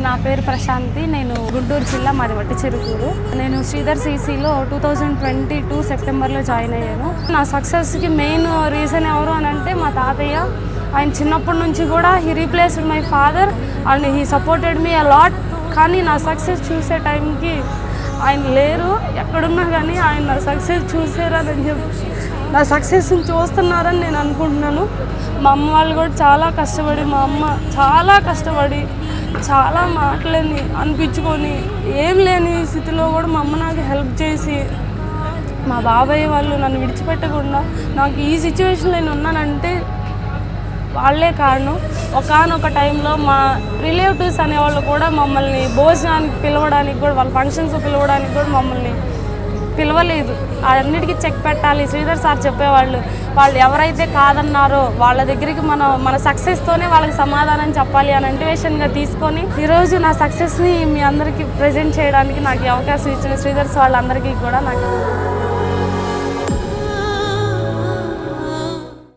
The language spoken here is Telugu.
నా పేరు ప్రశాంతి. నేను గుంటూరు జిల్లా, మాది వట్టి చెరుకూరు. నేను శ్రీధర్ సీసీలో 2022 సెప్టెంబర్లో జాయిన్ అయ్యాను. నా సక్సెస్కి మెయిన్ రీజన్ ఎవరు అని అంటే మా తాతయ్య. ఆయన చిన్నప్పటి నుంచి కూడా he replaced my father and he supported me a lot. కానీ నా సక్సెస్ చూసే టైంకి ఆయన లేరు. ఎక్కడున్నా కానీ ఆయన నా సక్సెస్ చూసారని చెప్పి నా సక్సెస్ని చూస్తున్నారని నేను అనుకుంటున్నాను. మా అమ్మ వాళ్ళు కూడా చాలా కష్టపడి, మా అమ్మ చాలా కష్టపడి, చాలా మాటలని అనిపించుకొని ఏం లేని స్థితిలో కూడా మా అమ్మ నాకు హెల్ప్ చేసి, మా బాబాయ్ వాళ్ళు నన్ను విడిచిపెట్టకుండా నాకు ఈ సిచ్యువేషన్లో నేను ఉన్నానంటే వాళ్ళే కారణం. ఒకానొక టైంలో మా రిలేటివ్స్ అనేవాళ్ళు కూడా మమ్మల్ని భోజనానికి పిలవడానికి కూడా, వాళ్ళ ఫంక్షన్స్ పిలవడానికి కూడా మమ్మల్ని పిలవలేదు. అన్నిటికీ చెక్ పెట్టాలి. శ్రీధర్ సార్ చెప్పేవాళ్ళు, వాళ్ళు ఎవరైతే కాదన్నారో వాళ్ళ దగ్గరికి మన సక్సెస్తోనే వాళ్ళకి సమాధానం చెప్పాలి అని మోటివేషన్గా తీసుకొని ఈరోజు నా సక్సెస్ని మీ అందరికీ ప్రజెంట్ చేయడానికి నాకు అవకాశం ఇచ్చిన శ్రీధర్స్ వాళ్ళందరికీ కూడా నాకు